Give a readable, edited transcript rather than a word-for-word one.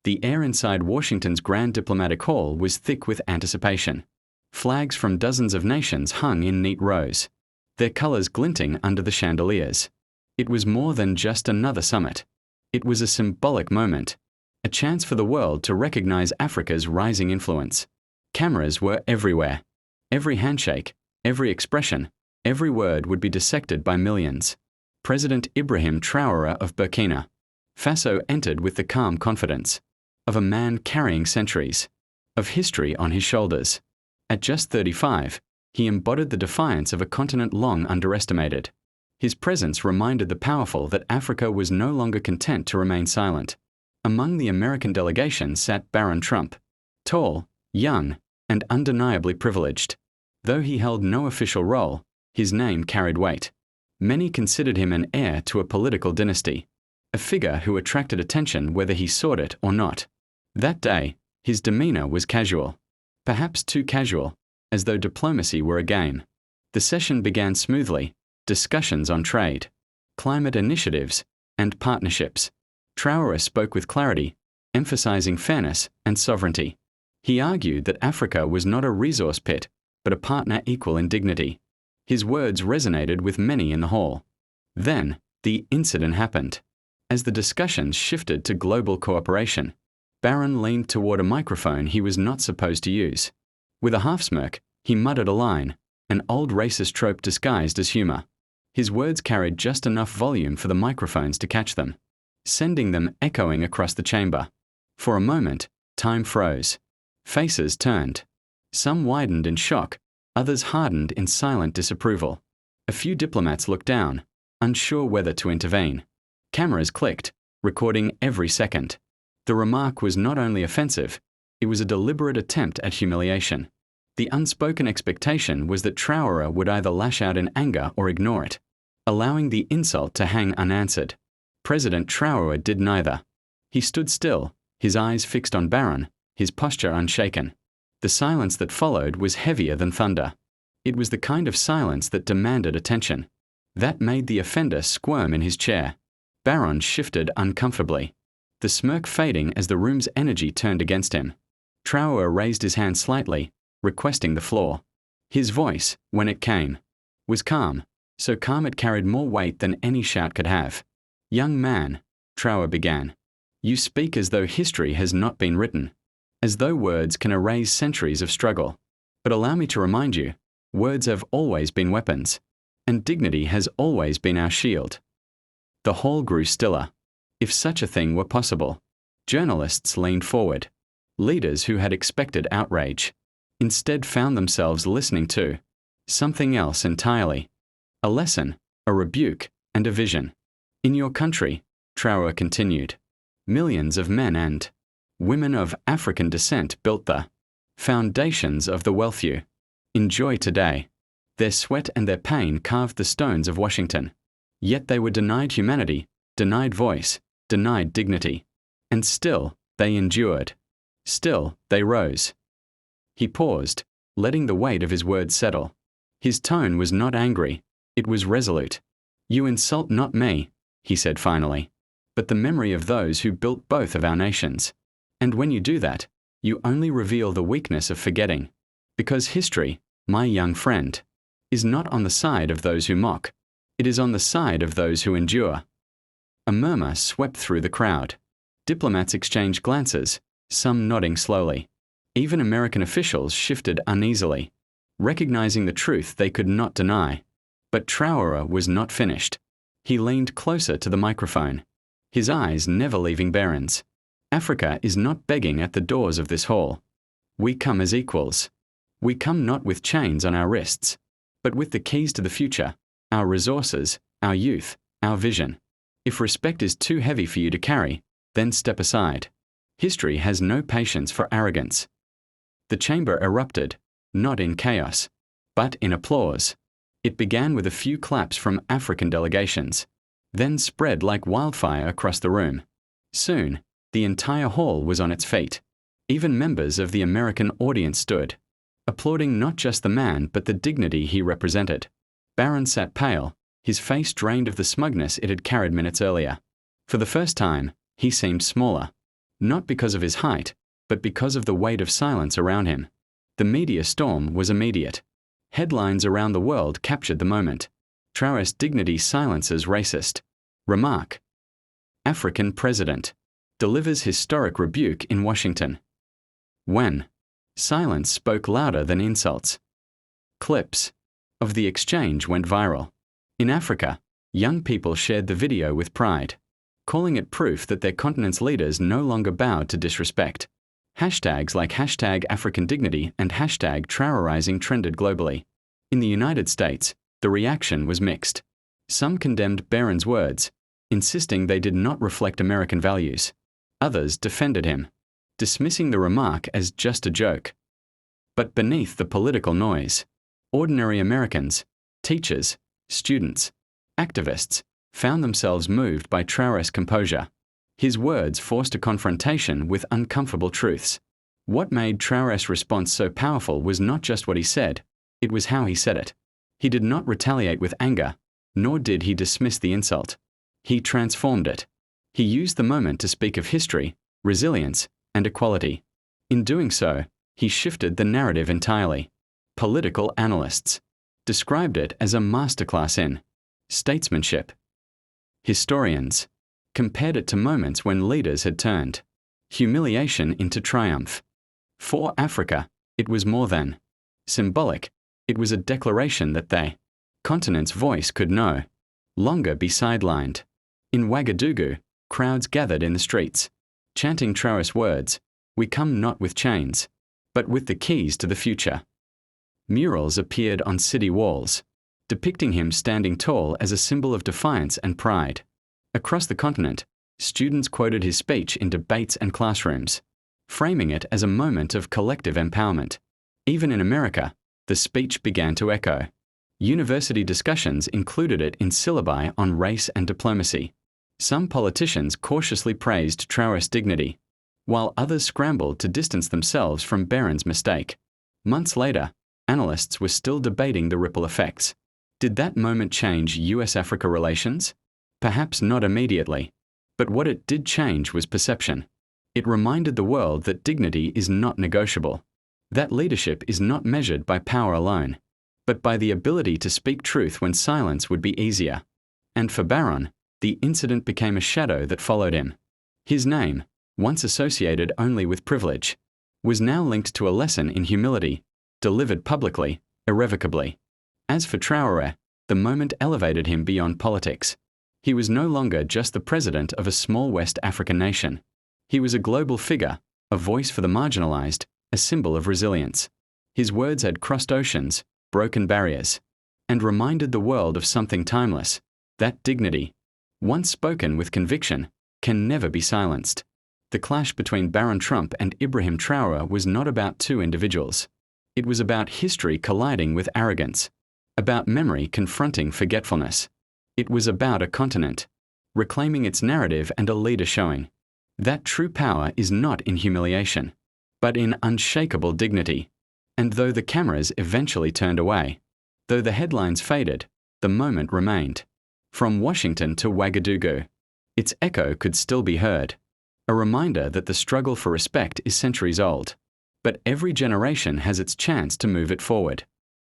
The air inside Washington's Grand Diplomatic Hall was thick with anticipation. Flags from dozens of nations hung in neat rows, their colors glinting under the chandeliers. It was more than just another summit. It was a symbolic moment, a chance for the world to recognize Africa's rising influence. Cameras were everywhere. Every handshake, every expression, every word would be dissected by millions. President Ibrahim Traoré of Burkina Faso entered with the calm confidence of a man carrying centuries of history on his shoulders. At just 35, he embodied the defiance of a continent long underestimated. His presence reminded the powerful that Africa was no longer content to remain silent. Among the American delegation sat Barron Trump, tall, young, and undeniably privileged. Though he held no official role, his name carried weight. Many considered him an heir to a political dynasty, a figure who attracted attention whether he sought it or not. That day, his demeanor was casual, perhaps too casual, as though diplomacy were a game. The session began smoothly, discussions on trade, climate initiatives, and partnerships. Trrower spoke with clarity, emphasizing fairness and sovereignty. He argued that Africa was not a resource pit, but a partner equal in dignity. His words resonated with many in the hall. Then, the incident happened. As the discussions shifted to global cooperation, Barron leaned toward a microphone he was not supposed to use. With a half-smirk, he muttered a line, an old racist trope disguised as humor. His words carried just enough volume for the microphones to catch them, sending them echoing across the chamber. For a moment, time froze. Faces turned. Some widened in shock, others hardened in silent disapproval. A few diplomats looked down, unsure whether to intervene. Cameras clicked, recording every second. The remark was not only offensive, it was a deliberate attempt at humiliation. The unspoken expectation was that Trrower would either lash out in anger or ignore it, allowing the insult to hang unanswered. President Trrower did neither. He stood still, his eyes fixed on Barron, his posture unshaken. The silence that followed was heavier than thunder. It was the kind of silence that demanded attention. That made the offender squirm in his chair. Barron shifted uncomfortably, the smirk fading as the room's energy turned against him. Trrower raised his hand slightly, requesting the floor. His voice, when it came, was calm, so calm it carried more weight than any shout could have. "Young man," Trrower began, "you speak as though history has not been written, as though words can erase centuries of struggle. But allow me to remind you, words have always been weapons, and dignity has always been our shield." The hall grew stiller. If such a thing were possible. Journalists leaned forward. Leaders who had expected outrage instead found themselves listening to something else entirely. A lesson, a rebuke, and a vision. "In your country," Trrower continued, "millions of men and women of African descent built the foundations of the wealth you enjoy today. Their sweat and their pain carved the stones of Washington. Yet they were denied humanity, denied voice, denied dignity. And still, they endured. Still, they rose." He paused, letting the weight of his words settle. His tone was not angry, it was resolute. "You insult not me," he said finally, "but the memory of those who built both of our nations. And when you do that, you only reveal the weakness of forgetting. Because history, my young friend, is not on the side of those who mock. It is on the side of those who endure." A murmur swept through the crowd. Diplomats exchanged glances, some nodding slowly. Even American officials shifted uneasily, recognizing the truth they could not deny. But Trrower was not finished. He leaned closer to the microphone, his eyes never leaving Barron's. "Africa is not begging at the doors of this hall. We come as equals. We come not with chains on our wrists, but with the keys to the future, our resources, our youth, our vision. If respect is too heavy for you to carry, then step aside. History has no patience for arrogance." The chamber erupted, not in chaos, but in applause. It began with a few claps from African delegations, then spread like wildfire across the room. Soon, the entire hall was on its feet. Even members of the American audience stood, applauding not just the man but the dignity he represented. Barron sat pale, his face drained of the smugness it had carried minutes earlier. For the first time, he seemed smaller. Not because of his height, but because of the weight of silence around him. The media storm was immediate. Headlines around the world captured the moment. Traoré's dignity silences racist. Remark. African president delivers historic rebuke in Washington. When silence spoke louder than insults. Clips of the exchange went viral. In Africa, young people shared the video with pride, calling it proof that their continent's leaders no longer bowed to disrespect. Hashtags like #AfricanDignity and #Traoreizing trended globally. In the United States, the reaction was mixed. Some condemned Barron's words, insisting they did not reflect American values. Others defended him, dismissing the remark as just a joke. But beneath the political noise, ordinary Americans, teachers, students, activists, found themselves moved by Traoré's composure. His words forced a confrontation with uncomfortable truths. What made Traoré's response so powerful was not just what he said, it was how he said it. He did not retaliate with anger, nor did he dismiss the insult. He transformed it. He used the moment to speak of history, resilience, and equality. In doing so, he shifted the narrative entirely. Political analysts described it as a masterclass in statesmanship. Historians compared it to moments when leaders had turned humiliation into triumph. For Africa, it was more than symbolic. It was a declaration that the continent's voice could no longer be sidelined. In Ouagadougou, crowds gathered in the streets, chanting Traoré's words, "We come not with chains, but with the keys to the future." Murals appeared on city walls, depicting him standing tall as a symbol of defiance and pride. Across the continent, students quoted his speech in debates and classrooms, framing it as a moment of collective empowerment. Even in America, the speech began to echo. University discussions included it in syllabi on race and diplomacy. Some politicians cautiously praised Traoré's dignity, while others scrambled to distance themselves from Barron's mistake. Months later, analysts were still debating the ripple effects. Did that moment change US-Africa relations? Perhaps not immediately, but what it did change was perception. It reminded the world that dignity is not negotiable, that leadership is not measured by power alone, but by the ability to speak truth when silence would be easier. And for Barron, the incident became a shadow that followed him. His name, once associated only with privilege, was now linked to a lesson in humility, delivered publicly, irrevocably. As for Traoré, the moment elevated him beyond politics. He was no longer just the president of a small West African nation. He was a global figure, a voice for the marginalized, a symbol of resilience. His words had crossed oceans, broken barriers, and reminded the world of something timeless, that dignity, once spoken with conviction, can never be silenced. The clash between Barron Trump and Ibrahim Traoré was not about two individuals. It was about history colliding with arrogance, about memory confronting forgetfulness. It was about a continent reclaiming its narrative and a leader showing that true power is not in humiliation, but in unshakable dignity. And though the cameras eventually turned away, though the headlines faded, the moment remained. From Washington to Ouagadougou, its echo could still be heard, a reminder that the struggle for respect is centuries old, but every generation has its chance to move it forward.